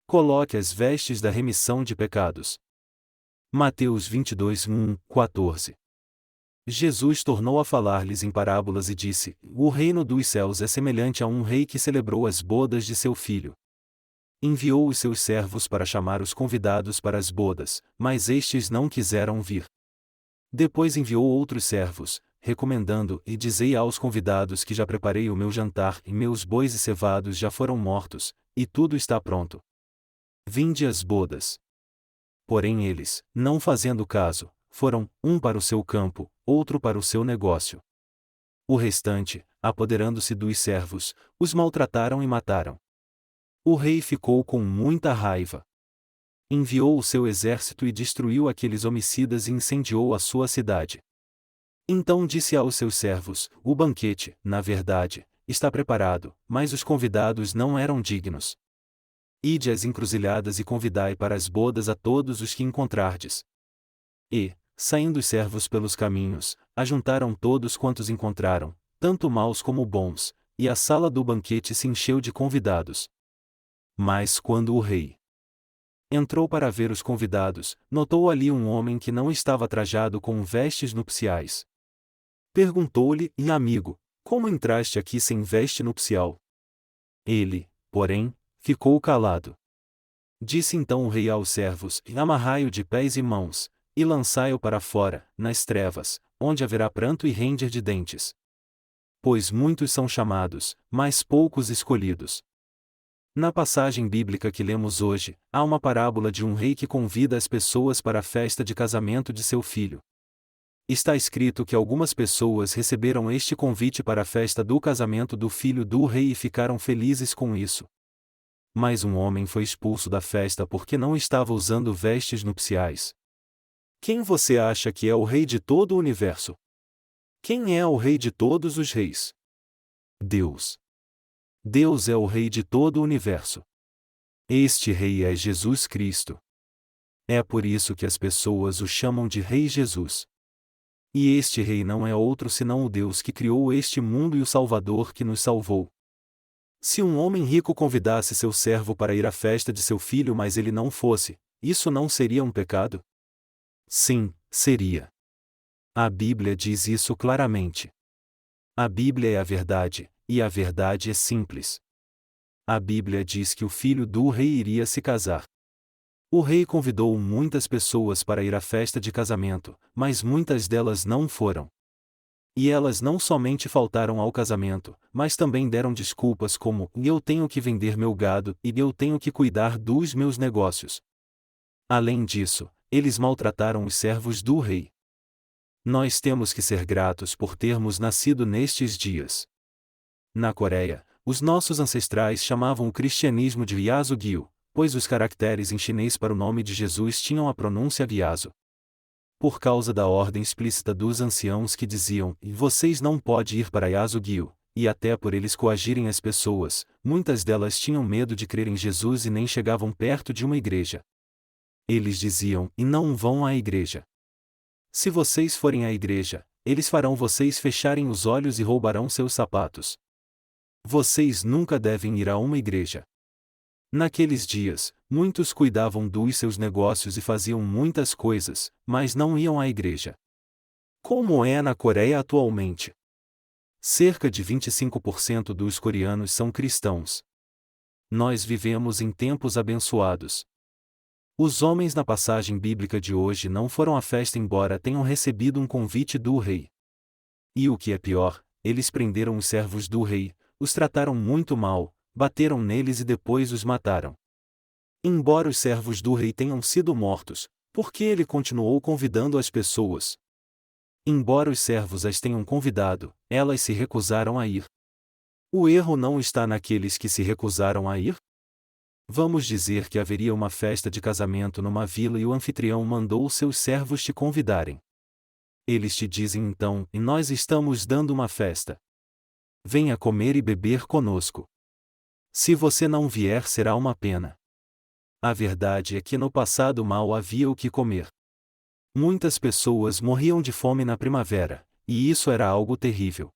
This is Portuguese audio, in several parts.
Coloque as vestes da remissão de pecados. Mateus 22, 14. Jesus tornou a falar-lhes em parábolas e disse: O reino dos céus é semelhante a um rei que celebrou as bodas de seu filho. Enviou os seus servos para chamar os convidados para as bodas, mas estes não quiseram vir. Depois enviou outros servos, recomendando: E dizei aos convidados que já preparei o meu jantar, e meus bois e cevados já foram mortos, e tudo está pronto. Vinde às bodas. Porém eles, não fazendo caso, foram, um para o seu campo, outro para o seu negócio. O restante, apoderando-se dos servos, os maltrataram e mataram. O rei ficou com muita raiva. Enviou o seu exército e destruiu aqueles homicidas e incendiou a sua cidade. Então disse aos seus servos: O banquete, na verdade, está preparado, mas os convidados não eram dignos. Ide às encruzilhadas e convidai para as bodas a todos os que encontrardes. E, saindo os servos pelos caminhos, ajuntaram todos quantos encontraram, tanto maus como bons, e a sala do banquete se encheu de convidados. Mas quando o rei entrou para ver os convidados, notou ali um homem que não estava trajado com vestes nupciais. Perguntou-lhe: Amigo, como entraste aqui sem veste nupcial? Ele, porém, ficou calado. Disse então o rei aos servos: Amarrai-o de pés e mãos, e lançai-o para fora, nas trevas, onde haverá pranto e ranger de dentes. Pois muitos são chamados, mas poucos escolhidos. Na passagem bíblica que lemos hoje, há uma parábola de um rei que convida as pessoas para a festa de casamento de seu filho. Está escrito que algumas pessoas receberam este convite para a festa do casamento do filho do rei e ficaram felizes com isso. Mas um homem foi expulso da festa porque não estava usando vestes nupciais. Quem você acha que é o rei de todo o universo? Quem é o rei de todos os reis? Deus. Deus é o rei de todo o universo. Este rei é Jesus Cristo. É por isso que as pessoas o chamam de Rei Jesus. E este rei não é outro senão o Deus que criou este mundo e o Salvador que nos salvou. Se um homem rico convidasse seu servo para ir à festa de seu filho, mas ele não fosse, isso não seria um pecado? Sim, seria. A Bíblia diz isso claramente. A Bíblia é a verdade, e a verdade é simples. A Bíblia diz que o filho do rei iria se casar. O rei convidou muitas pessoas para ir à festa de casamento, mas muitas delas não foram. E elas não somente faltaram ao casamento, mas também deram desculpas como: eu tenho que vender meu gado e eu tenho que cuidar dos meus negócios. Além disso, eles maltrataram os servos do rei. Nós temos que ser gratos por termos nascido nestes dias. Na Coreia, os nossos ancestrais chamavam o cristianismo de Yasugyo, pois os caracteres em chinês para o nome de Jesus tinham a pronúncia Yasu. Por causa da ordem explícita dos anciãos que diziam: vocês não podem ir para Yasugyo, e até por eles coagirem as pessoas, muitas delas tinham medo de crer em Jesus e nem chegavam perto de uma igreja. Eles diziam: e não vão à igreja. Se vocês forem à igreja, eles farão vocês fecharem os olhos e roubarão seus sapatos. Vocês nunca devem ir a uma igreja. Naqueles dias, muitos cuidavam dos seus negócios e faziam muitas coisas, mas não iam à igreja. Como é na Coreia atualmente? Cerca de 25% dos coreanos são cristãos. Nós vivemos em tempos abençoados. Os homens na passagem bíblica de hoje não foram à festa embora tenham recebido um convite do rei. E o que é pior, eles prenderam os servos do rei, os trataram muito mal, bateram neles e depois os mataram. Embora os servos do rei tenham sido mortos, por que ele continuou convidando as pessoas? Embora os servos as tenham convidado, elas se recusaram a ir. O erro não está naqueles que se recusaram a ir? Vamos dizer que haveria uma festa de casamento numa vila e o anfitrião mandou seus servos te convidarem. Eles te dizem então: e nós estamos dando uma festa. Venha comer e beber conosco. Se você não vier, será uma pena. A verdade é que no passado mal havia o que comer. Muitas pessoas morriam de fome na primavera, e isso era algo terrível.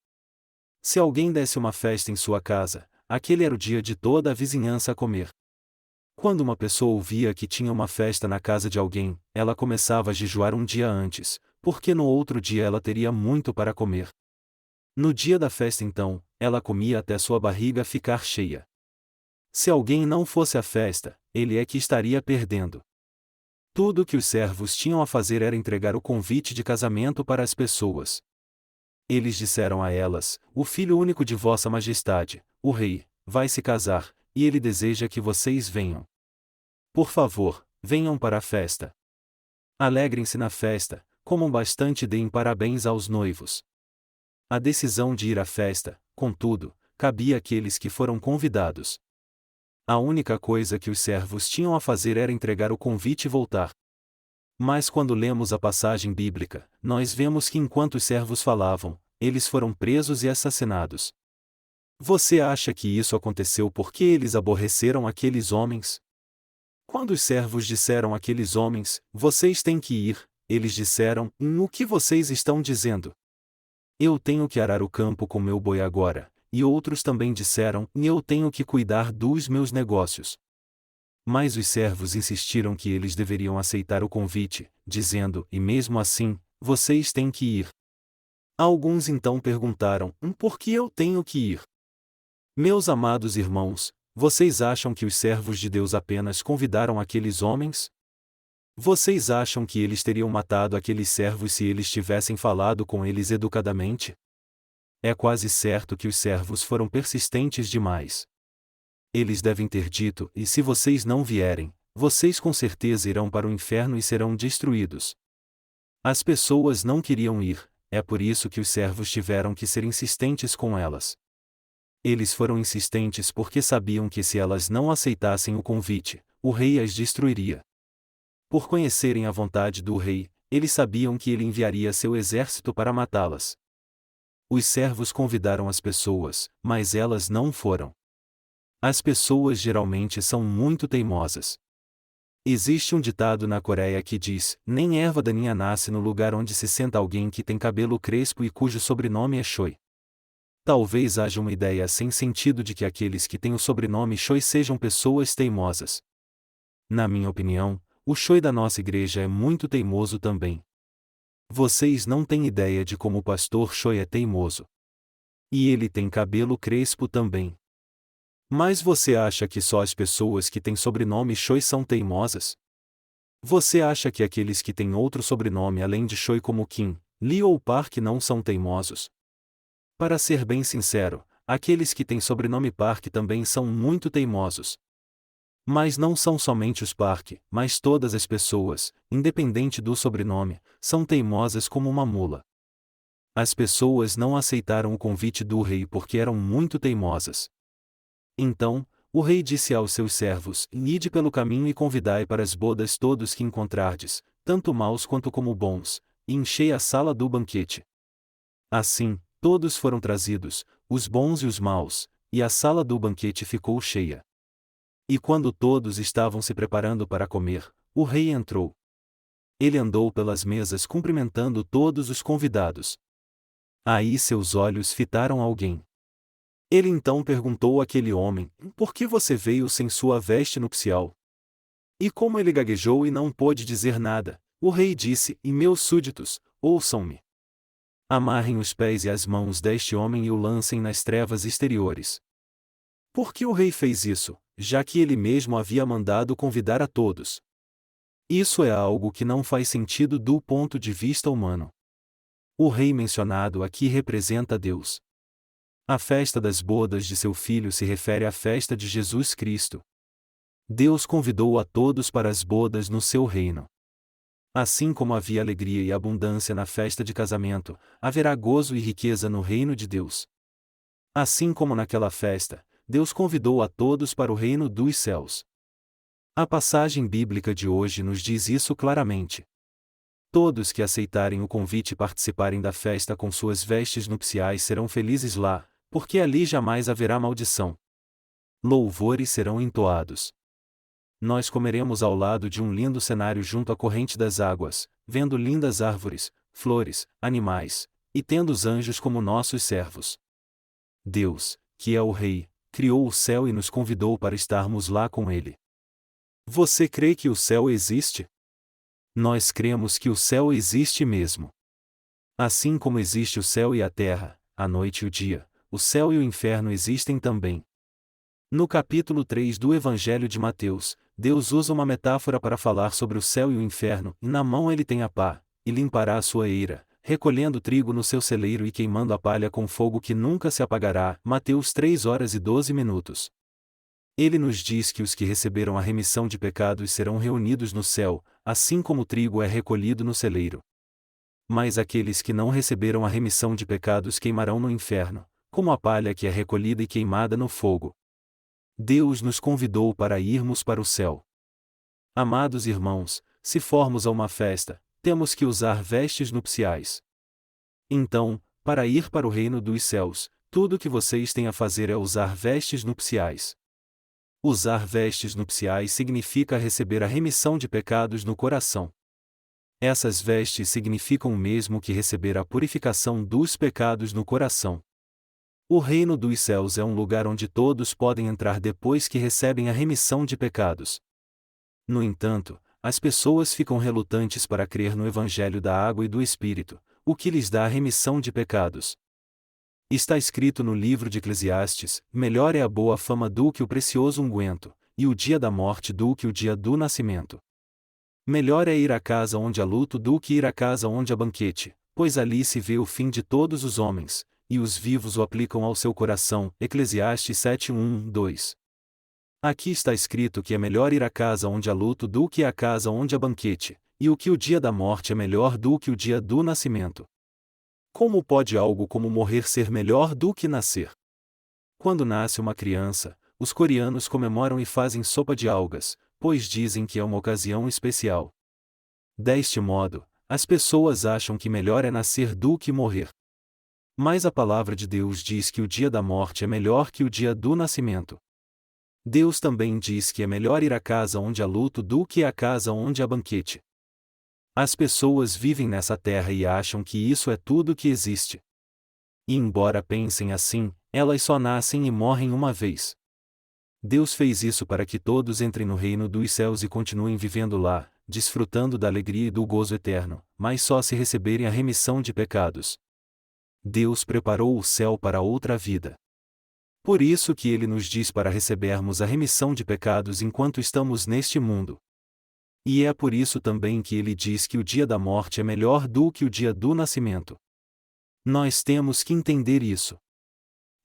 Se alguém desse uma festa em sua casa, aquele era o dia de toda a vizinhança a comer. Quando uma pessoa ouvia que tinha uma festa na casa de alguém, ela começava a jejuar um dia antes, porque no outro dia ela teria muito para comer. No dia da festa então, ela comia até sua barriga ficar cheia. Se alguém não fosse à festa, ele é que estaria perdendo. Tudo o que os servos tinham a fazer era entregar o convite de casamento para as pessoas. Eles disseram a elas: o filho único de Vossa Majestade, o rei, vai se casar, e ele deseja que vocês venham. Por favor, venham para a festa. Alegrem-se na festa, comam bastante e deem parabéns aos noivos. A decisão de ir à festa, contudo, cabia àqueles que foram convidados. A única coisa que os servos tinham a fazer era entregar o convite e voltar. Mas quando lemos a passagem bíblica, nós vemos que enquanto os servos falavam, eles foram presos e assassinados. Você acha que isso aconteceu porque eles aborreceram aqueles homens? Quando os servos disseram àqueles homens: vocês têm que ir, eles disseram: o que vocês estão dizendo? Eu tenho que arar o campo com meu boi agora. E outros também disseram: eu tenho que cuidar dos meus negócios. Mas os servos insistiram que eles deveriam aceitar o convite, dizendo: e mesmo assim, vocês têm que ir. Alguns então perguntaram: por que eu tenho que ir? Meus amados irmãos, vocês acham que os servos de Deus apenas convidaram aqueles homens? Vocês acham que eles teriam matado aqueles servos se eles tivessem falado com eles educadamente? É quase certo que os servos foram persistentes demais. Eles devem ter dito: e se vocês não vierem, vocês com certeza irão para o inferno e serão destruídos. As pessoas não queriam ir, é por isso que os servos tiveram que ser insistentes com elas. Eles foram insistentes porque sabiam que se elas não aceitassem o convite, o rei as destruiria. Por conhecerem a vontade do rei, eles sabiam que ele enviaria seu exército para matá-las. Os servos convidaram as pessoas, mas elas não foram. As pessoas geralmente são muito teimosas. Existe um ditado na Coreia que diz: nem erva daninha nasce no lugar onde se senta alguém que tem cabelo crespo e cujo sobrenome é Choi. Talvez haja uma ideia sem sentido de que aqueles que têm o sobrenome Choi sejam pessoas teimosas. Na minha opinião, o Choi da nossa igreja é muito teimoso também. Vocês não têm ideia de como o pastor Choi é teimoso. E ele tem cabelo crespo também. Mas você acha que só as pessoas que têm sobrenome Choi são teimosas? Você acha que aqueles que têm outro sobrenome além de Choi como Kim, Lee ou Park não são teimosos? Para ser bem sincero, aqueles que têm sobrenome Park também são muito teimosos. Mas não são somente os Park, mas todas as pessoas, independente do sobrenome, são teimosas como uma mula. As pessoas não aceitaram o convite do rei porque eram muito teimosas. Então, o rei disse aos seus servos: ide pelo caminho e convidai para as bodas todos que encontrardes, tanto maus quanto como bons, e enchei a sala do banquete. Assim, todos foram trazidos, os bons e os maus, e a sala do banquete ficou cheia. E quando todos estavam se preparando para comer, o rei entrou. Ele andou pelas mesas cumprimentando todos os convidados. Aí seus olhos fitaram alguém. Ele então perguntou àquele homem: por que você veio sem sua veste nupcial? E como ele gaguejou e não pôde dizer nada, o rei disse: e meus súditos, ouçam-me. Amarrem os pés e as mãos deste homem e o lancem nas trevas exteriores. Por que o rei fez isso, já que ele mesmo havia mandado convidar a todos? Isso é algo que não faz sentido do ponto de vista humano. O rei mencionado aqui representa Deus. A festa das bodas de seu filho se refere à festa de Jesus Cristo. Deus convidou a todos para as bodas no seu reino. Assim como havia alegria e abundância na festa de casamento, haverá gozo e riqueza no reino de Deus. Assim como naquela festa, Deus convidou a todos para o reino dos céus. A passagem bíblica de hoje nos diz isso claramente. Todos que aceitarem o convite e participarem da festa com suas vestes nupciais serão felizes lá, porque ali jamais haverá maldição. Louvores serão entoados. Nós comeremos ao lado de um lindo cenário junto à corrente das águas, vendo lindas árvores, flores, animais, e tendo os anjos como nossos servos. Deus, que é o Rei, criou o céu e nos convidou para estarmos lá com Ele. Você crê que o céu existe? Nós cremos que o céu existe mesmo. Assim como existe o céu e a terra, a noite e o dia, o céu e o inferno existem também. No capítulo 3 do Evangelho de Mateus, Deus usa uma metáfora para falar sobre o céu e o inferno, e na mão ele tem a pá, e limpará a sua eira, recolhendo trigo no seu celeiro e queimando a palha com fogo que nunca se apagará. Mateus 3 horas e 12 minutos. Ele nos diz que os que receberam a remissão de pecados serão reunidos no céu, assim como o trigo é recolhido no celeiro. Mas aqueles que não receberam a remissão de pecados queimarão no inferno, como a palha que é recolhida e queimada no fogo. Deus nos convidou para irmos para o céu. Amados irmãos, se formos a uma festa, temos que usar vestes nupciais. Então, para ir para o reino dos céus, tudo o que vocês têm a fazer é usar vestes nupciais. Usar vestes nupciais significa receber a remissão de pecados no coração. Essas vestes significam o mesmo que receber a purificação dos pecados no coração. O reino dos céus é um lugar onde todos podem entrar depois que recebem a remissão de pecados. No entanto, as pessoas ficam relutantes para crer no Evangelho da água e do Espírito, o que lhes dá a remissão de pecados. Está escrito no livro de Eclesiastes: melhor é a boa fama do que o precioso unguento, e o dia da morte do que o dia do nascimento. Melhor é ir à casa onde há luto do que ir à casa onde há banquete, pois ali se vê o fim de todos os homens, e os vivos o aplicam ao seu coração. Eclesiastes 7:1-2. Aqui está escrito que é melhor ir à casa onde há luto do que à casa onde há banquete, e o que o dia da morte é melhor do que o dia do nascimento. Como pode algo como morrer ser melhor do que nascer? Quando nasce uma criança, os coreanos comemoram e fazem sopa de algas, pois dizem que é uma ocasião especial. Deste modo, as pessoas acham que melhor é nascer do que morrer. Mas a palavra de Deus diz que o dia da morte é melhor que o dia do nascimento. Deus também diz que é melhor ir à casa onde há luto do que à casa onde há banquete. As pessoas vivem nessa terra e acham que isso é tudo que existe. E embora pensem assim, elas só nascem e morrem uma vez. Deus fez isso para que todos entrem no reino dos céus e continuem vivendo lá, desfrutando da alegria e do gozo eterno, mas só se receberem a remissão de pecados. Deus preparou o céu para outra vida. Por isso que Ele nos diz para recebermos a remissão de pecados enquanto estamos neste mundo. E é por isso também que Ele diz que o dia da morte é melhor do que o dia do nascimento. Nós temos que entender isso.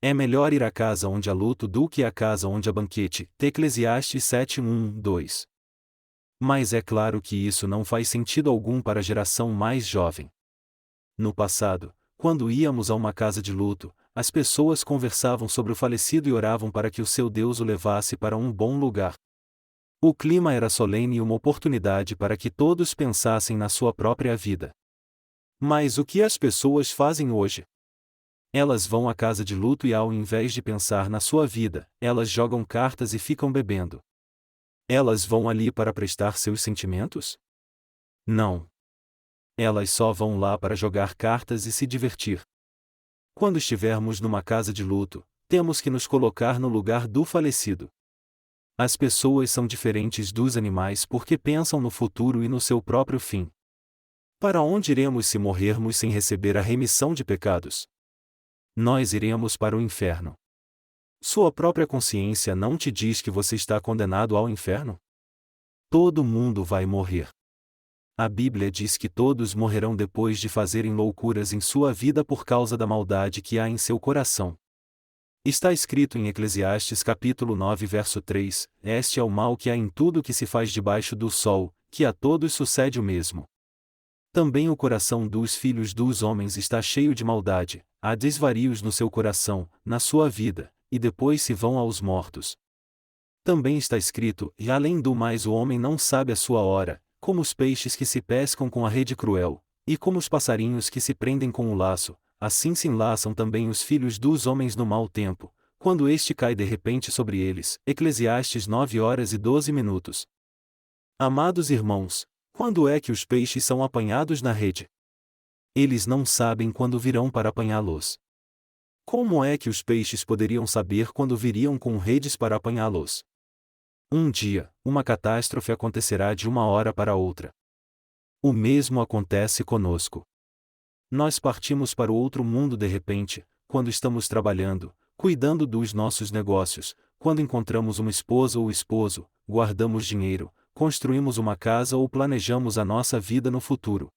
É melhor ir à casa onde há luto do que à casa onde há banquete. Eclesiastes 7:1-2. Mas é claro que isso não faz sentido algum para a geração mais jovem. No passado, quando íamos a uma casa de luto, as pessoas conversavam sobre o falecido e oravam para que o seu Deus o levasse para um bom lugar. O clima era solene e uma oportunidade para que todos pensassem na sua própria vida. Mas o que as pessoas fazem hoje? Elas vão à casa de luto e ao invés de pensar na sua vida, elas jogam cartas e ficam bebendo. Elas vão ali para prestar seus sentimentos? Não. Elas só vão lá para jogar cartas e se divertir. Quando estivermos numa casa de luto, temos que nos colocar no lugar do falecido. As pessoas são diferentes dos animais porque pensam no futuro e no seu próprio fim. Para onde iremos se morrermos sem receber a remissão de pecados? Nós iremos para o inferno. Sua própria consciência não te diz que você está condenado ao inferno? Todo mundo vai morrer. A Bíblia diz que todos morrerão depois de fazerem loucuras em sua vida por causa da maldade que há em seu coração. Está escrito em Eclesiastes capítulo 9 verso 3, este é o mal que há em tudo que se faz debaixo do sol, que a todos sucede o mesmo. Também o coração dos filhos dos homens está cheio de maldade, há desvarios no seu coração, na sua vida, e depois se vão aos mortos. Também está escrito, e além do mais o homem não sabe a sua hora, como os peixes que se pescam com a rede cruel, e como os passarinhos que se prendem com o laço, assim se enlaçam também os filhos dos homens no mau tempo, quando este cai de repente sobre eles. Eclesiastes 9 horas e 12 minutos. Amados irmãos, quando é que os peixes são apanhados na rede? Eles não sabem quando virão para apanhá-los. Como é que os peixes poderiam saber quando viriam com redes para apanhá-los? Um dia, uma catástrofe acontecerá de uma hora para outra. O mesmo acontece conosco. Nós partimos para o outro mundo de repente, quando estamos trabalhando, cuidando dos nossos negócios, quando encontramos uma esposa ou esposo, guardamos dinheiro, construímos uma casa ou planejamos a nossa vida no futuro.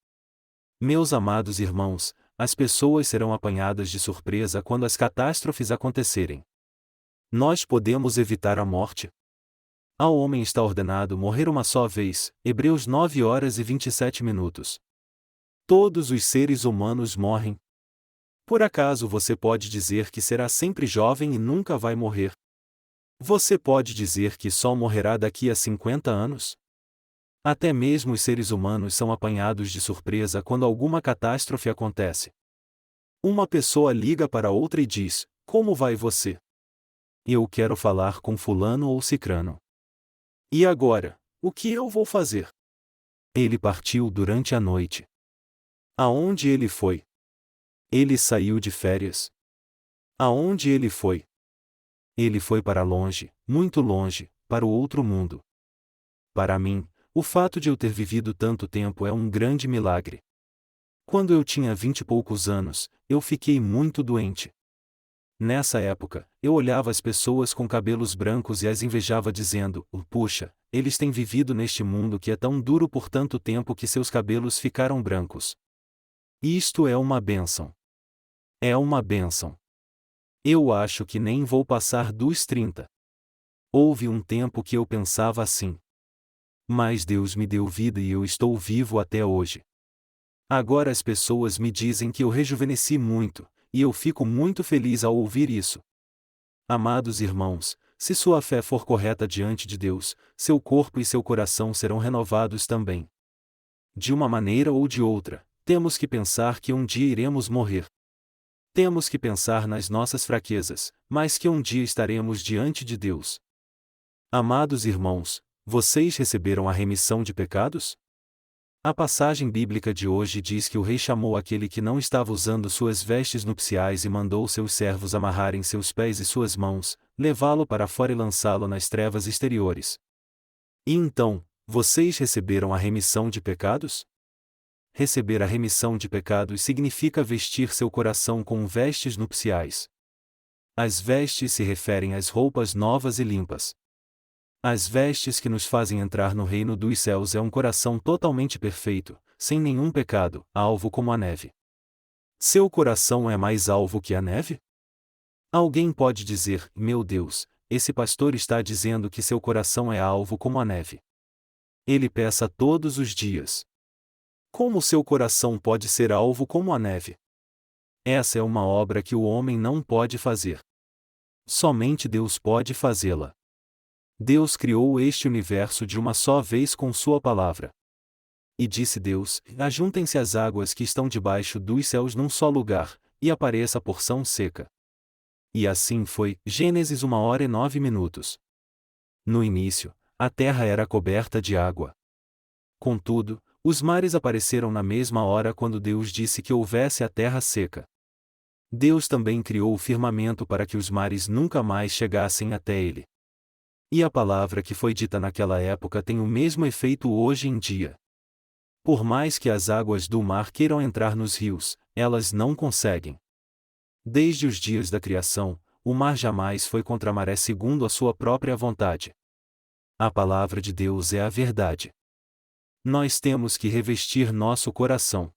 Meus amados irmãos, as pessoas serão apanhadas de surpresa quando as catástrofes acontecerem. Nós podemos evitar a morte? Ao homem está ordenado morrer uma só vez, Hebreus 9h27. Todos os seres humanos morrem. Por acaso você pode dizer que será sempre jovem e nunca vai morrer? Você pode dizer que só morrerá daqui a 50 anos? Até mesmo os seres humanos são apanhados de surpresa quando alguma catástrofe acontece. Uma pessoa liga para outra e diz: "Como vai você? Eu quero falar com fulano ou cicrano. E agora, o que eu vou fazer?" Ele partiu durante a noite. Aonde ele foi? Ele saiu de férias. Aonde ele foi? Ele foi para longe, muito longe, para o outro mundo. Para mim, o fato de eu ter vivido tanto tempo é um grande milagre. Quando eu tinha 20 e poucos anos, eu fiquei muito doente. Nessa época, eu olhava as pessoas com cabelos brancos e as invejava dizendo: "Puxa, eles têm vivido neste mundo que é tão duro por tanto tempo que seus cabelos ficaram brancos. Isto é uma bênção. É uma bênção. Eu acho que nem vou passar dos 30. Houve um tempo que eu pensava assim. Mas Deus me deu vida e eu estou vivo até hoje. Agora as pessoas me dizem que eu rejuvenesci muito, e eu fico muito feliz ao ouvir isso. Amados irmãos, se sua fé for correta diante de Deus, seu corpo e seu coração serão renovados também. De uma maneira ou de outra, temos que pensar que um dia iremos morrer. Temos que pensar nas nossas fraquezas, mas que um dia estaremos diante de Deus. Amados irmãos, vocês receberam a remissão de pecados? A passagem bíblica de hoje diz que o rei chamou aquele que não estava usando suas vestes nupciais e mandou seus servos amarrarem seus pés e suas mãos, levá-lo para fora e lançá-lo nas trevas exteriores. E então, vocês receberam a remissão de pecados? Receber a remissão de pecados significa vestir seu coração com vestes nupciais. As vestes se referem às roupas novas e limpas. As vestes que nos fazem entrar no reino dos céus é um coração totalmente perfeito, sem nenhum pecado, alvo como a neve. Seu coração é mais alvo que a neve? Alguém pode dizer: "Meu Deus, esse pastor está dizendo que seu coração é alvo como a neve. Ele peça todos os dias. Como seu coração pode ser alvo como a neve?" Essa é uma obra que o homem não pode fazer. Somente Deus pode fazê-la. Deus criou este universo de uma só vez com sua palavra. E disse Deus: "Ajuntem-se as águas que estão debaixo dos céus num só lugar, e apareça a porção seca." E assim foi. Gênesis 1h09. No início, a terra era coberta de água. Contudo, os mares apareceram na mesma hora quando Deus disse que houvesse a terra seca. Deus também criou o firmamento para que os mares nunca mais chegassem até ele. E a palavra que foi dita naquela época tem o mesmo efeito hoje em dia. Por mais que as águas do mar queiram entrar nos rios, elas não conseguem. Desde os dias da criação, o mar jamais foi contra a maré segundo a sua própria vontade. A palavra de Deus é a verdade. Nós temos que revestir nosso coração.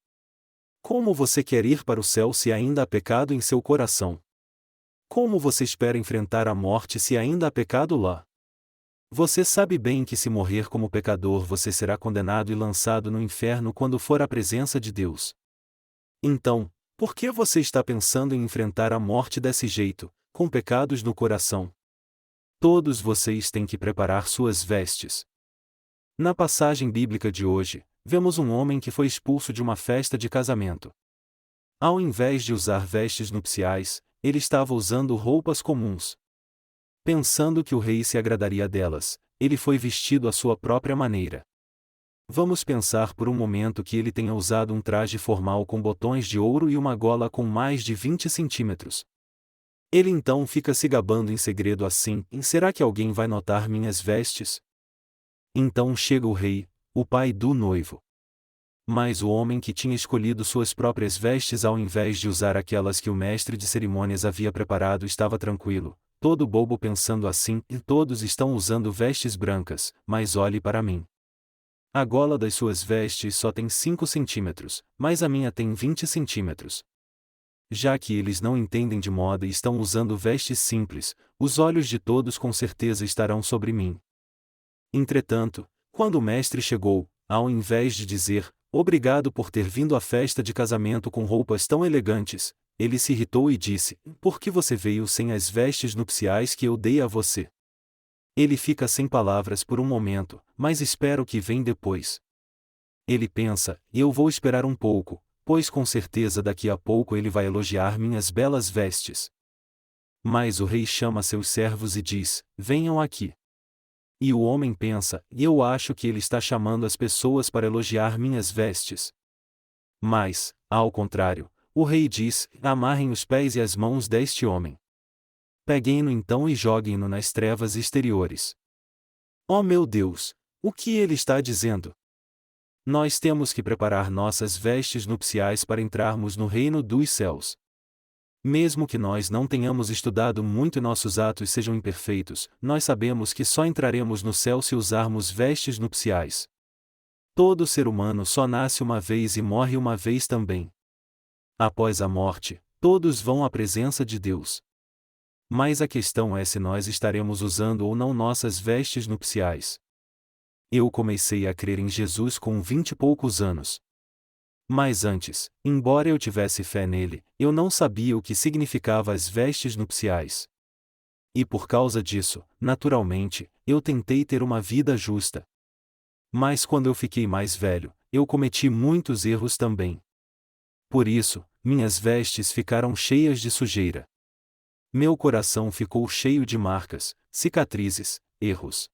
Como você quer ir para o céu se ainda há pecado em seu coração? Como você espera enfrentar a morte se ainda há pecado lá? Você sabe bem que se morrer como pecador você será condenado e lançado no inferno quando for à presença de Deus. Então, por que você está pensando em enfrentar a morte desse jeito, com pecados no coração? Todos vocês têm que preparar suas vestes. Na passagem bíblica de hoje, vemos um homem que foi expulso de uma festa de casamento. Ao invés de usar vestes nupciais, ele estava usando roupas comuns. Pensando que o rei se agradaria delas, ele foi vestido à sua própria maneira. Vamos pensar por um momento que ele tenha usado um traje formal com botões de ouro e uma gola com mais de 20 centímetros. Ele então fica se gabando em segredo assim: será que alguém vai notar minhas vestes? Então chega o rei, o pai do noivo. Mas o homem que tinha escolhido suas próprias vestes ao invés de usar aquelas que o mestre de cerimônias havia preparado estava tranquilo, todo bobo pensando assim: todos estão usando vestes brancas, mas olhe para mim. A gola das suas vestes só tem 5 centímetros, mas a minha tem 20 centímetros. Já que eles não entendem de moda e estão usando vestes simples, os olhos de todos com certeza estarão sobre mim. Entretanto, quando o mestre chegou, ao invés de dizer: obrigado por ter vindo à festa de casamento com roupas tão elegantes, ele se irritou e disse: por que você veio sem as vestes nupciais que eu dei a você? Ele fica sem palavras por um momento, mas espera o que vem depois. Ele pensa: eu vou esperar um pouco, pois com certeza daqui a pouco ele vai elogiar minhas belas vestes. Mas o rei chama seus servos e diz: venham aqui. E o homem pensa: eu acho que ele está chamando as pessoas para elogiar minhas vestes. Mas, ao contrário, o rei diz: amarrem os pés e as mãos deste homem. Peguem-no então e joguem-no nas trevas exteriores. Oh meu Deus! O que ele está dizendo? Nós temos que preparar nossas vestes nupciais para entrarmos no reino dos céus. Mesmo que nós não tenhamos estudado muito e nossos atos sejam imperfeitos, nós sabemos que só entraremos no céu se usarmos vestes nupciais. Todo ser humano só nasce uma vez e morre uma vez também. Após a morte, todos vão à presença de Deus. Mas a questão é se nós estaremos usando ou não nossas vestes nupciais. Eu comecei a crer em Jesus com 20 e poucos anos. Mas antes, embora eu tivesse fé nele, eu não sabia o que significava as vestes nupciais. E por causa disso, naturalmente, eu tentei ter uma vida justa. Mas quando eu fiquei mais velho, eu cometi muitos erros também. Por isso, minhas vestes ficaram cheias de sujeira. Meu coração ficou cheio de marcas, cicatrizes, erros.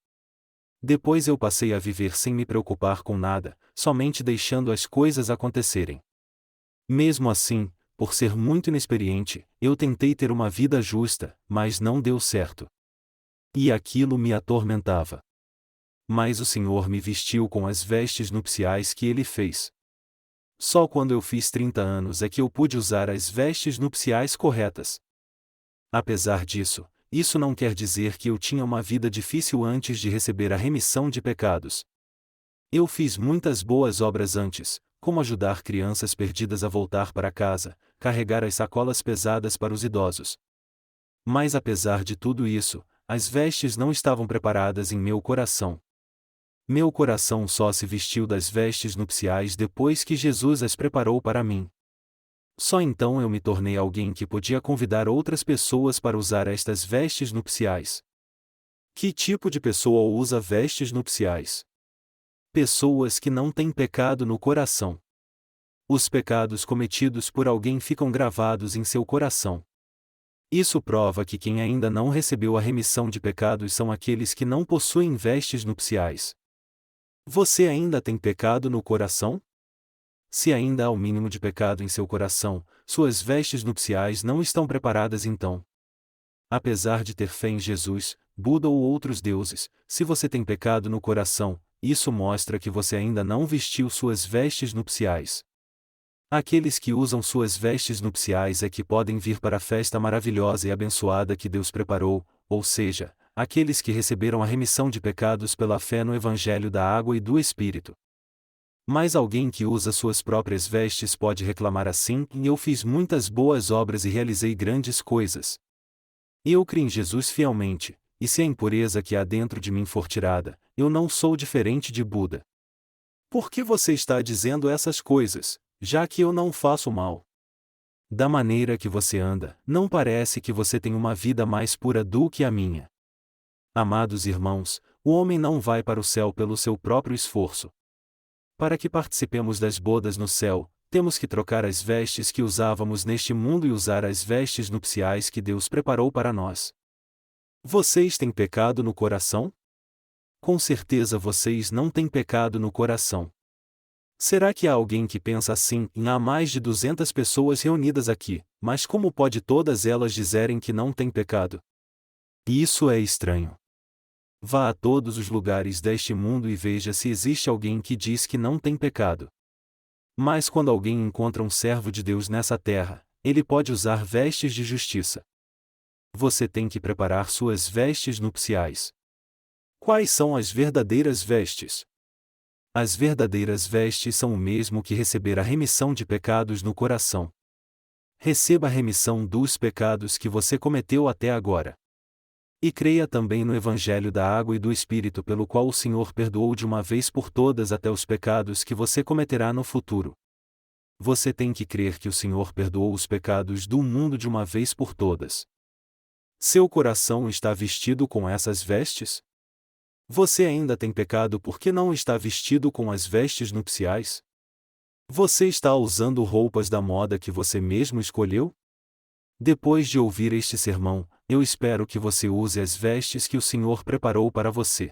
Depois eu passei a viver sem me preocupar com nada, somente deixando as coisas acontecerem. Mesmo assim, por ser muito inexperiente, eu tentei ter uma vida justa, mas não deu certo. E aquilo me atormentava. Mas o Senhor me vestiu com as vestes nupciais que Ele fez. Só quando eu fiz 30 anos é que eu pude usar as vestes nupciais corretas. Apesar disso, isso não quer dizer que eu tinha uma vida difícil antes de receber a remissão de pecados. Eu fiz muitas boas obras antes, como ajudar crianças perdidas a voltar para casa, carregar as sacolas pesadas para os idosos. Mas apesar de tudo isso, as vestes não estavam preparadas em meu coração. Meu coração só se vestiu das vestes nupciais depois que Jesus as preparou para mim. Só então eu me tornei alguém que podia convidar outras pessoas para usar estas vestes nupciais. Que tipo de pessoa usa vestes nupciais? Pessoas que não têm pecado no coração. Os pecados cometidos por alguém ficam gravados em seu coração. Isso prova que quem ainda não recebeu a remissão de pecados são aqueles que não possuem vestes nupciais. Você ainda tem pecado no coração? Se ainda há o mínimo de pecado em seu coração, suas vestes nupciais não estão preparadas então. Apesar de ter fé em Jesus, Buda ou outros deuses, se você tem pecado no coração, isso mostra que você ainda não vestiu suas vestes nupciais. Aqueles que usam suas vestes nupciais é que podem vir para a festa maravilhosa e abençoada que Deus preparou, ou seja, aqueles que receberam a remissão de pecados pela fé no Evangelho da Água e do Espírito. Mas alguém que usa suas próprias vestes pode reclamar assim: eu fiz muitas boas obras e realizei grandes coisas. Eu criei em Jesus fielmente, e se a impureza que há dentro de mim for tirada, eu não sou diferente de Buda. Por que você está dizendo essas coisas, já que eu não faço mal? Da maneira que você anda, não parece que você tem uma vida mais pura do que a minha. Amados irmãos, o homem não vai para o céu pelo seu próprio esforço. Para que participemos das bodas no céu, temos que trocar as vestes que usávamos neste mundo e usar as vestes nupciais que Deus preparou para nós. Vocês têm pecado no coração? Com certeza vocês não têm pecado no coração. Será que há alguém que pensa assim? Há mais de 200 pessoas reunidas aqui, mas como pode todas elas dizerem que não têm pecado? Isso é estranho. Vá a todos os lugares deste mundo e veja se existe alguém que diz que não tem pecado. Mas quando alguém encontra um servo de Deus nessa terra, ele pode usar vestes de justiça. Você tem que preparar suas vestes nupciais. Quais são as verdadeiras vestes? As verdadeiras vestes são o mesmo que receber a remissão de pecados no coração. Receba a remissão dos pecados que você cometeu até agora. E creia também no Evangelho da Água e do Espírito, pelo qual o Senhor perdoou de uma vez por todas até os pecados que você cometerá no futuro. Você tem que crer que o Senhor perdoou os pecados do mundo de uma vez por todas. Seu coração está vestido com essas vestes? Você ainda tem pecado porque não está vestido com as vestes nupciais? Você está usando roupas da moda que você mesmo escolheu? Depois de ouvir este sermão, eu espero que você use as vestes que o Senhor preparou para você.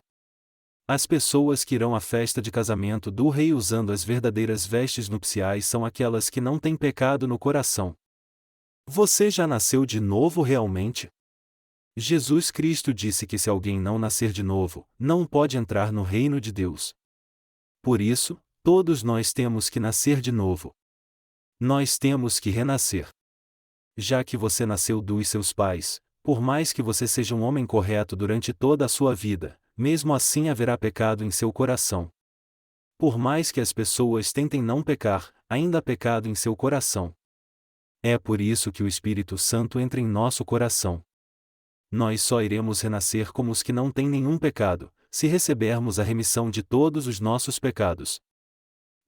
As pessoas que irão à festa de casamento do rei usando as verdadeiras vestes nupciais são aquelas que não têm pecado no coração. Você já nasceu de novo realmente? Jesus Cristo disse que se alguém não nascer de novo, não pode entrar no reino de Deus. Por isso, todos nós temos que nascer de novo. Nós temos que renascer. Já que você nasceu dos seus pais, por mais que você seja um homem correto durante toda a sua vida, mesmo assim haverá pecado em seu coração. Por mais que as pessoas tentem não pecar, ainda há pecado em seu coração. É por isso que o Espírito Santo entra em nosso coração. Nós só iremos renascer como os que não têm nenhum pecado, se recebermos a remissão de todos os nossos pecados.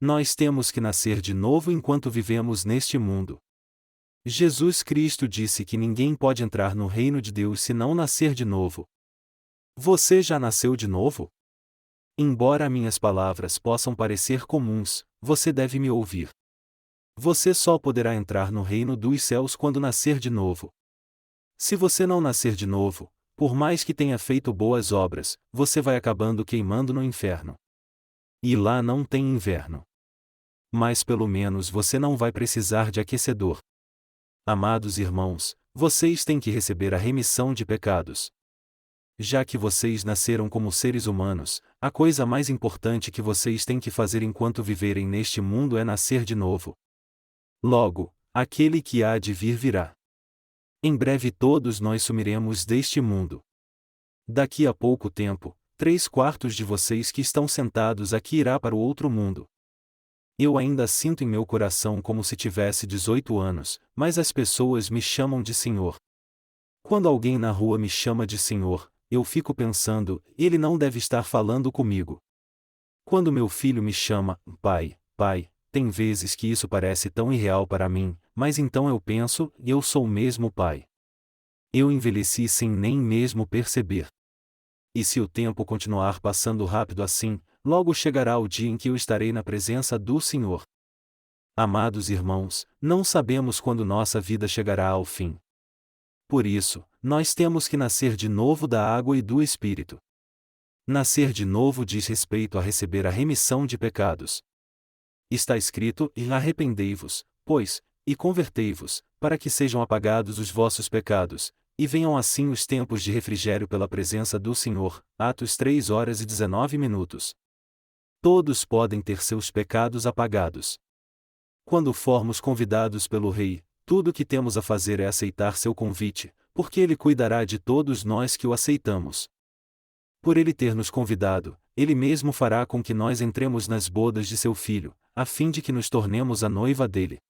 Nós temos que nascer de novo enquanto vivemos neste mundo. Jesus Cristo disse que ninguém pode entrar no reino de Deus se não nascer de novo. Você já nasceu de novo? Embora minhas palavras possam parecer comuns, você deve me ouvir. Você só poderá entrar no reino dos céus quando nascer de novo. Se você não nascer de novo, por mais que tenha feito boas obras, você vai acabando queimando no inferno. E lá não tem inverno. Mas pelo menos você não vai precisar de aquecedor. Amados irmãos, vocês têm que receber a remissão de pecados. Já que vocês nasceram como seres humanos, a coisa mais importante que vocês têm que fazer enquanto viverem neste mundo é nascer de novo. Logo, aquele que há de vir virá. Em breve todos nós sumiremos deste mundo. Daqui a pouco tempo, 3/4 de vocês que estão sentados aqui irá para o outro mundo. Eu ainda sinto em meu coração como se tivesse 18 anos, mas as pessoas me chamam de Senhor. Quando alguém na rua me chama de Senhor, eu fico pensando, ele não deve estar falando comigo. Quando meu filho me chama, pai, pai, tem vezes que isso parece tão irreal para mim, mas então eu penso, eu sou mesmo pai. Eu envelheci sem nem mesmo perceber. E se o tempo continuar passando rápido assim, logo chegará o dia em que eu estarei na presença do Senhor. Amados irmãos, não sabemos quando nossa vida chegará ao fim. Por isso, nós temos que nascer de novo da água e do Espírito. Nascer de novo diz respeito a receber a remissão de pecados. Está escrito: e arrependei-vos, pois, e convertei-vos, para que sejam apagados os vossos pecados, e venham assim os tempos de refrigério pela presença do Senhor. Atos 3:19. Todos podem ter seus pecados apagados. Quando formos convidados pelo Rei, tudo o que temos a fazer é aceitar seu convite, porque ele cuidará de todos nós que o aceitamos. Por ele ter nos convidado, ele mesmo fará com que nós entremos nas bodas de seu Filho, a fim de que nos tornemos a noiva dele.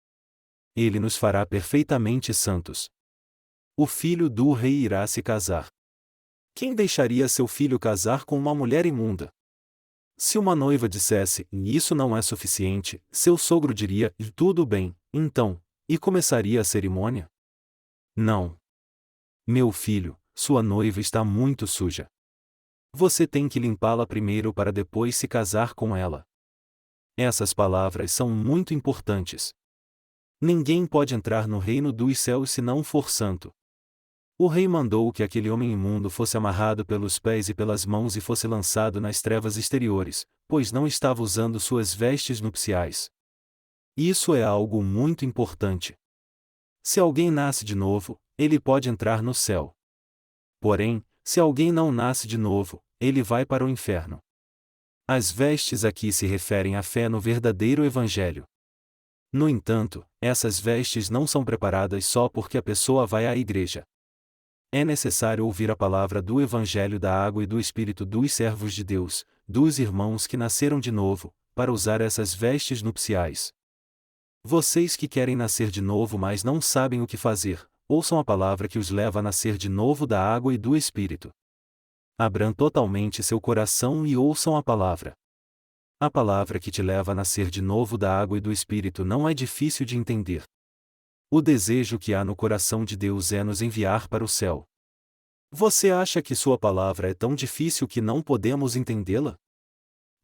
Ele nos fará perfeitamente santos. O filho do rei irá se casar. Quem deixaria seu filho casar com uma mulher imunda? Se uma noiva dissesse, isso não é suficiente, seu sogro diria, tudo bem, então, e começaria a cerimônia? Não. Meu filho, sua noiva está muito suja. Você tem que limpá-la primeiro para depois se casar com ela. Essas palavras são muito importantes. Ninguém pode entrar no reino dos céus se não for santo. O rei mandou que aquele homem imundo fosse amarrado pelos pés e pelas mãos e fosse lançado nas trevas exteriores, pois não estava usando suas vestes nupciais. Isso é algo muito importante. Se alguém nasce de novo, ele pode entrar no céu. Porém, se alguém não nasce de novo, ele vai para o inferno. As vestes aqui se referem à fé no verdadeiro Evangelho. No entanto, essas vestes não são preparadas só porque a pessoa vai à igreja. É necessário ouvir a palavra do Evangelho da água e do Espírito dos servos de Deus, dos irmãos que nasceram de novo, para usar essas vestes nupciais. Vocês que querem nascer de novo mas não sabem o que fazer, ouçam a palavra que os leva a nascer de novo da água e do Espírito. Abram totalmente seu coração e ouçam a palavra. A palavra que te leva a nascer de novo da água e do Espírito não é difícil de entender. O desejo que há no coração de Deus é nos enviar para o céu. Você acha que sua palavra é tão difícil que não podemos entendê-la?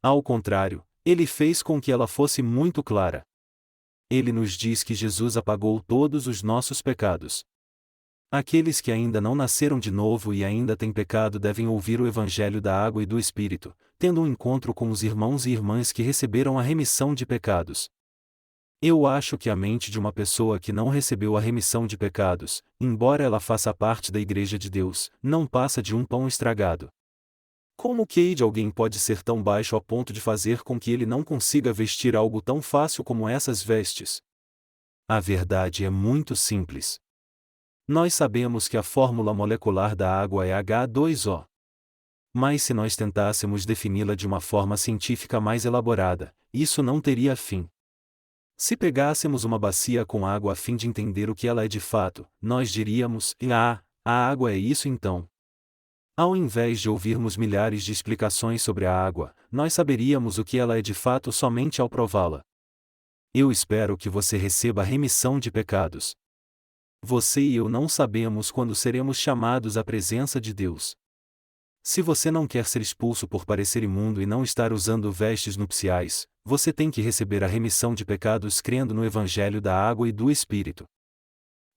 Ao contrário, ele fez com que ela fosse muito clara. Ele nos diz que Jesus apagou todos os nossos pecados. Aqueles que ainda não nasceram de novo e ainda têm pecado devem ouvir o Evangelho da água e do Espírito, tendo um encontro com os irmãos e irmãs que receberam a remissão de pecados. Eu acho que a mente de uma pessoa que não recebeu a remissão de pecados, embora ela faça parte da Igreja de Deus, não passa de um pão estragado. Como o QI de alguém pode ser tão baixo a ponto de fazer com que ele não consiga vestir algo tão fácil como essas vestes? A verdade é muito simples. Nós sabemos que a fórmula molecular da água é H2O. Mas se nós tentássemos defini-la de uma forma científica mais elaborada, isso não teria fim. Se pegássemos uma bacia com água a fim de entender o que ela é de fato, nós diríamos: a água é isso então. Ao invés de ouvirmos milhares de explicações sobre a água, nós saberíamos o que ela é de fato somente ao prová-la. Eu espero que você receba a remissão de pecados. Você e eu não sabemos quando seremos chamados à presença de Deus. Se você não quer ser expulso por parecer imundo e não estar usando vestes nupciais, você tem que receber a remissão de pecados crendo no Evangelho da água e do Espírito.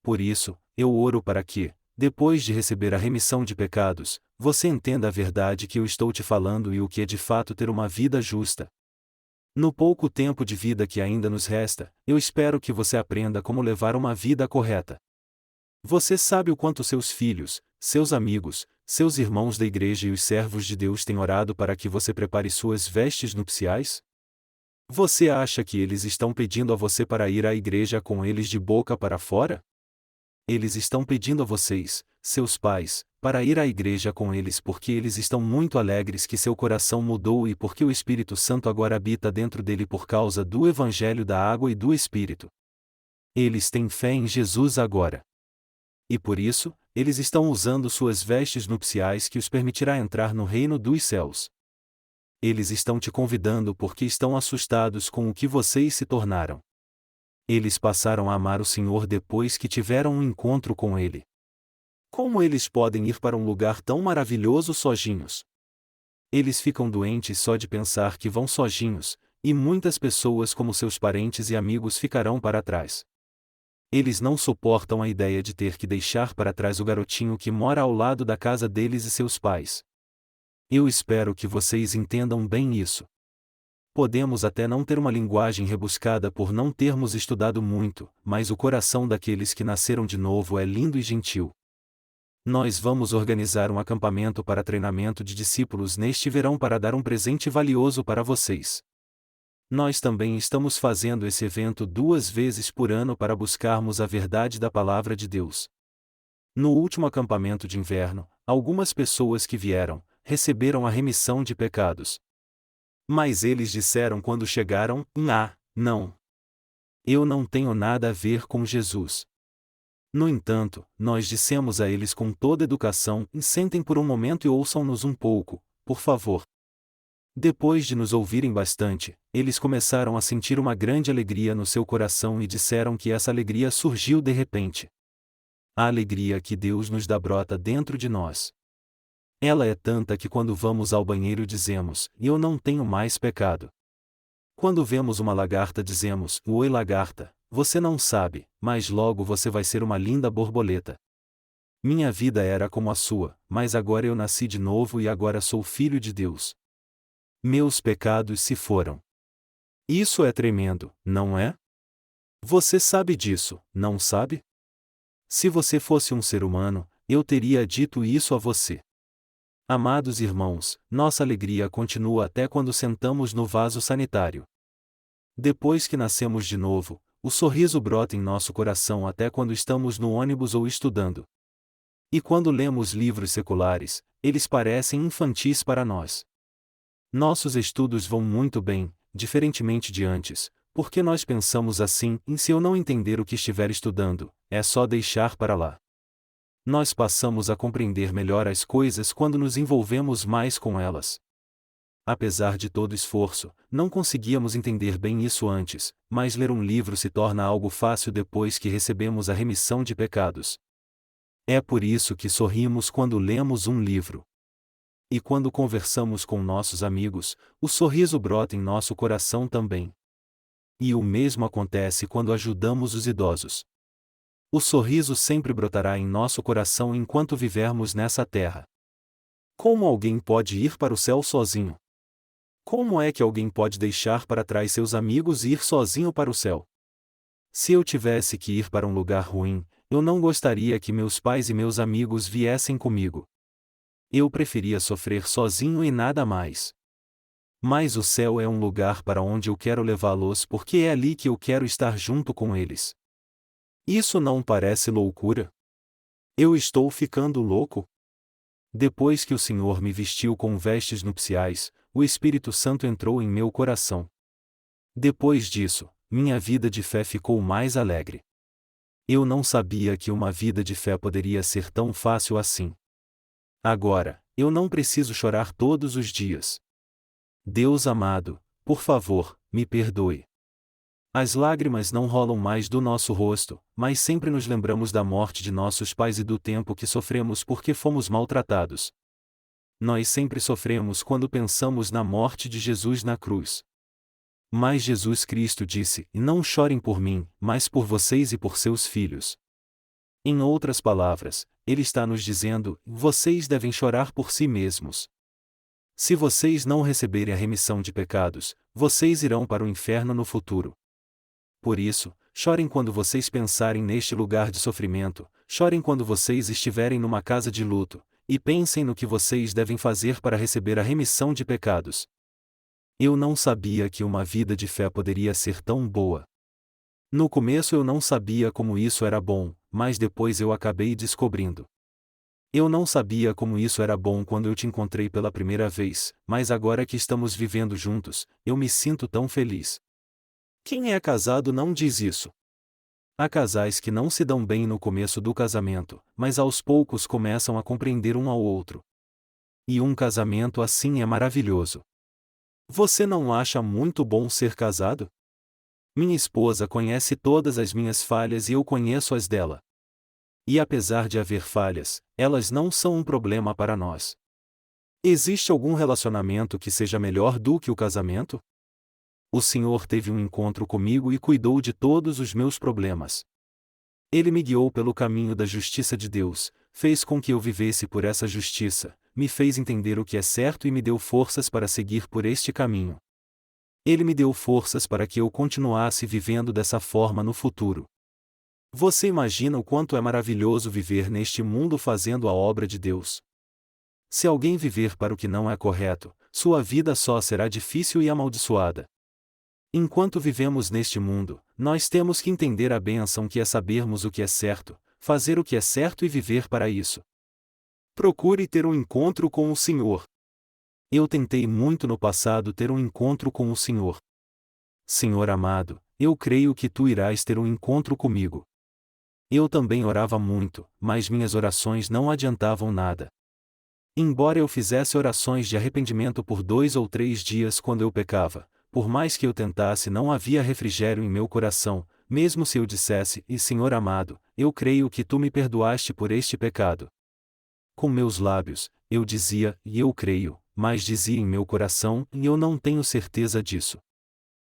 Por isso, eu oro para que, depois de receber a remissão de pecados, você entenda a verdade que eu estou te falando e o que é de fato ter uma vida justa. No pouco tempo de vida que ainda nos resta, eu espero que você aprenda como levar uma vida correta. Você sabe o quanto seus filhos, seus amigos, seus irmãos da igreja e os servos de Deus têm orado para que você prepare suas vestes nupciais? Você acha que eles estão pedindo a você para ir à igreja com eles de boca para fora? Eles estão pedindo a vocês, seus pais, para ir à igreja com eles porque eles estão muito alegres que seu coração mudou e porque o Espírito Santo agora habita dentro dele por causa do Evangelho da água e do Espírito. Eles têm fé em Jesus agora. E por isso, eles estão usando suas vestes nupciais que os permitirá entrar no reino dos céus. Eles estão te convidando porque estão assustados com o que vocês se tornaram. Eles passaram a amar o Senhor depois que tiveram um encontro com Ele. Como eles podem ir para um lugar tão maravilhoso sozinhos? Eles ficam doentes só de pensar que vão sozinhos, e muitas pessoas como seus parentes e amigos ficarão para trás. Eles não suportam a ideia de ter que deixar para trás o garotinho que mora ao lado da casa deles e seus pais. Eu espero que vocês entendam bem isso. Podemos até não ter uma linguagem rebuscada por não termos estudado muito, mas o coração daqueles que nasceram de novo é lindo e gentil. Nós vamos organizar um acampamento para treinamento de discípulos neste verão para dar um presente valioso para vocês. Nós também estamos fazendo esse evento 2 vezes por ano para buscarmos a verdade da Palavra de Deus. No último acampamento de inverno, algumas pessoas que vieram, receberam a remissão de pecados. Mas eles disseram quando chegaram: não. Eu não tenho nada a ver com Jesus. No entanto, nós dissemos a eles com toda educação: sentem por um momento e ouçam-nos um pouco, por favor. Depois de nos ouvirem bastante, eles começaram a sentir uma grande alegria no seu coração e disseram que essa alegria surgiu de repente. A alegria que Deus nos dá brota dentro de nós. Ela é tanta que quando vamos ao banheiro dizemos: eu não tenho mais pecado. Quando vemos uma lagarta dizemos: oi lagarta, você não sabe, mas logo você vai ser uma linda borboleta. Minha vida era como a sua, mas agora eu nasci de novo e agora sou filho de Deus. Meus pecados se foram. Isso é tremendo, não é? Você sabe disso, não sabe? Se você fosse um ser humano, eu teria dito isso a você. Amados irmãos, nossa alegria continua até quando sentamos no vaso sanitário. Depois que nascemos de novo, o sorriso brota em nosso coração até quando estamos no ônibus ou estudando. E quando lemos livros seculares, eles parecem infantis para nós. Nossos estudos vão muito bem, diferentemente de antes, porque nós pensamos assim: se eu não entender o que estiver estudando, é só deixar para lá. Nós passamos a compreender melhor as coisas quando nos envolvemos mais com elas. Apesar de todo esforço, não conseguíamos entender bem isso antes, mas ler um livro se torna algo fácil depois que recebemos a remissão de pecados. É por isso que sorrimos quando lemos um livro. E quando conversamos com nossos amigos, o sorriso brota em nosso coração também. E o mesmo acontece quando ajudamos os idosos. O sorriso sempre brotará em nosso coração enquanto vivermos nessa terra. Como alguém pode ir para o céu sozinho? Como é que alguém pode deixar para trás seus amigos e ir sozinho para o céu? Se eu tivesse que ir para um lugar ruim, eu não gostaria que meus pais e meus amigos viessem comigo. Eu preferia sofrer sozinho e nada mais. Mas o céu é um lugar para onde eu quero levá-los porque é ali que eu quero estar junto com eles. Isso não parece loucura? Eu estou ficando louco? Depois que o Senhor me vestiu com vestes nupciais, o Espírito Santo entrou em meu coração. Depois disso, minha vida de fé ficou mais alegre. Eu não sabia que uma vida de fé poderia ser tão fácil assim. Agora, eu não preciso chorar todos os dias. Deus amado, por favor, me perdoe. As lágrimas não rolam mais do nosso rosto, mas sempre nos lembramos da morte de nossos pais e do tempo que sofremos porque fomos maltratados. Nós sempre sofremos quando pensamos na morte de Jesus na cruz. Mas Jesus Cristo disse: não chorem por mim, mas por vocês e por seus filhos. Em outras palavras, Ele está nos dizendo: vocês devem chorar por si mesmos. Se vocês não receberem a remissão de pecados, vocês irão para o inferno no futuro. Por isso, chorem quando vocês pensarem neste lugar de sofrimento, chorem quando vocês estiverem numa casa de luto, e pensem no que vocês devem fazer para receber a remissão de pecados. Eu não sabia que uma vida de fé poderia ser tão boa. No começo eu não sabia como isso era bom, mas depois eu acabei descobrindo. Eu não sabia como isso era bom quando eu te encontrei pela primeira vez, mas agora que estamos vivendo juntos, eu me sinto tão feliz. Quem é casado não diz isso. Há casais que não se dão bem no começo do casamento, mas aos poucos começam a compreender um ao outro. E um casamento assim é maravilhoso. Você não acha muito bom ser casado? Minha esposa conhece todas as minhas falhas e eu conheço as dela. E apesar de haver falhas, elas não são um problema para nós. Existe algum relacionamento que seja melhor do que o casamento? O Senhor teve um encontro comigo e cuidou de todos os meus problemas. Ele me guiou pelo caminho da justiça de Deus, fez com que eu vivesse por essa justiça, me fez entender o que é certo e me deu forças para seguir por este caminho. Ele me deu forças para que eu continuasse vivendo dessa forma no futuro. Você imagina o quanto é maravilhoso viver neste mundo fazendo a obra de Deus? Se alguém viver para o que não é correto, sua vida só será difícil e amaldiçoada. Enquanto vivemos neste mundo, nós temos que entender a bênção que é sabermos o que é certo, fazer o que é certo e viver para isso. Procure ter um encontro com o Senhor. Eu tentei muito no passado ter um encontro com o Senhor. Senhor amado, eu creio que tu irás ter um encontro comigo. Eu também orava muito, mas minhas orações não adiantavam nada. Embora eu fizesse orações de arrependimento por 2 ou 3 dias quando eu pecava, por mais que eu tentasse, não havia refrigério em meu coração, mesmo se eu dissesse: e Senhor amado, eu creio que tu me perdoaste por este pecado. Com meus lábios, eu dizia: e eu creio, mas dizia em meu coração: e eu não tenho certeza disso.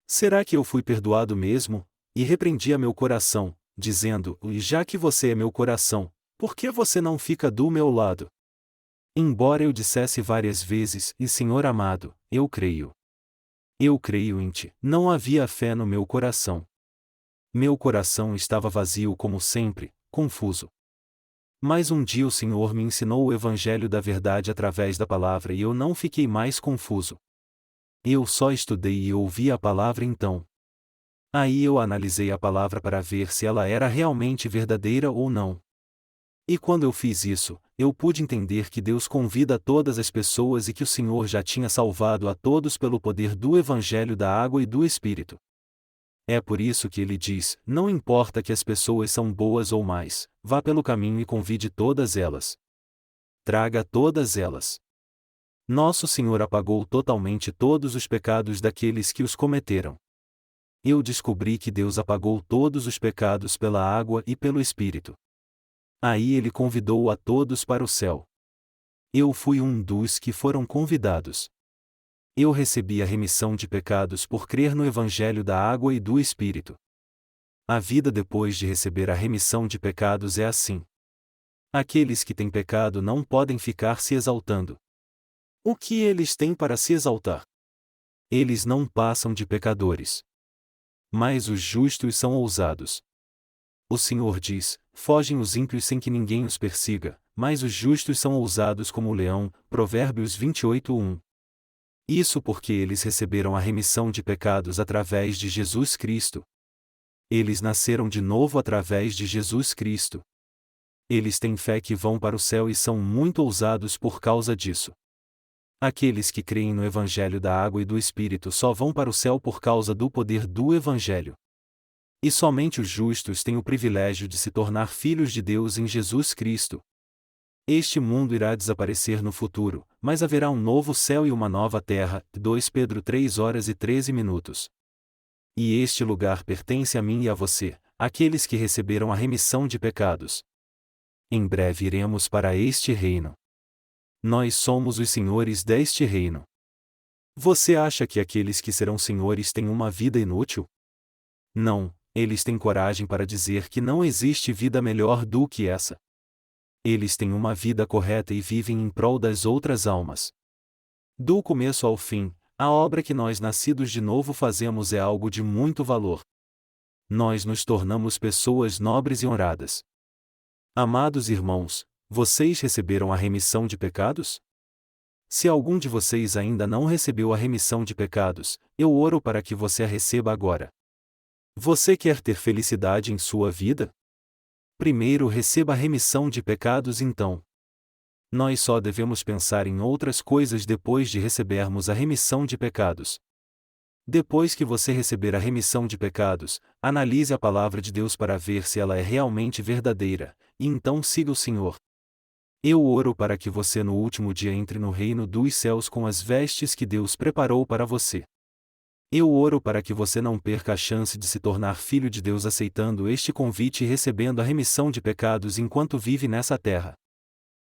Será que eu fui perdoado mesmo? E repreendia meu coração, dizendo: e já que você é meu coração, Por que você não fica do meu lado? Embora eu dissesse várias vezes, e Senhor amado, eu creio. Eu creio em ti. Não havia fé no meu coração. Meu coração estava vazio como sempre, confuso. Mas um dia o Senhor me ensinou o Evangelho da verdade através da palavra e eu não fiquei mais confuso. Eu só estudei e ouvi a palavra então. Aí eu analisei a palavra para ver se ela era realmente verdadeira ou não. E quando eu fiz isso, eu pude entender que Deus convida todas as pessoas e que o Senhor já tinha salvado a todos pelo poder do Evangelho da água e do Espírito. É por isso que ele diz: não importa que as pessoas são boas ou más, vá pelo caminho e convide todas elas. Traga todas elas. Nosso Senhor apagou totalmente todos os pecados daqueles que os cometeram. Eu descobri que Deus apagou todos os pecados pela água e pelo Espírito. Aí ele convidou a todos para o céu. Eu fui um dos que foram convidados. Eu recebi a remissão de pecados por crer no Evangelho da água e do Espírito. A vida depois de receber a remissão de pecados é assim. Aqueles que têm pecado não podem ficar se exaltando. O que eles têm para se exaltar? Eles não passam de pecadores. Mas os justos são ousados. O Senhor diz: fogem os ímpios sem que ninguém os persiga, mas os justos são ousados como o leão. Provérbios 28:1. Isso porque eles receberam a remissão de pecados através de Jesus Cristo. Eles nasceram de novo através de Jesus Cristo. Eles têm fé que vão para o céu e são muito ousados por causa disso. Aqueles que creem no Evangelho da água e do Espírito só vão para o céu por causa do poder do Evangelho. E somente os justos têm o privilégio de se tornar filhos de Deus em Jesus Cristo. Este mundo irá desaparecer no futuro, mas haverá um novo céu e uma nova terra. 2 Pedro 3:13. E este lugar pertence a mim e a você, aqueles que receberam a remissão de pecados. Em breve iremos para este reino. Nós somos os senhores deste reino. Você acha que aqueles que serão senhores têm uma vida inútil? Não. Eles têm coragem para dizer que não existe vida melhor do que essa. Eles têm uma vida correta e vivem em prol das outras almas. Do começo ao fim, a obra que nós nascidos de novo fazemos é algo de muito valor. Nós nos tornamos pessoas nobres e honradas. Amados irmãos, vocês receberam a remissão de pecados? Se algum de vocês ainda não recebeu a remissão de pecados, eu oro para que você a receba agora. Você quer ter felicidade em sua vida? Primeiro receba a remissão de pecados então. Nós só devemos pensar em outras coisas depois de recebermos a remissão de pecados. Depois que você receber a remissão de pecados, analise a palavra de Deus para ver se ela é realmente verdadeira, e então siga o Senhor. Eu oro para que você no último dia entre no reino dos céus com as vestes que Deus preparou para você. Eu oro para que você não perca a chance de se tornar filho de Deus aceitando este convite e recebendo a remissão de pecados enquanto vive nessa terra.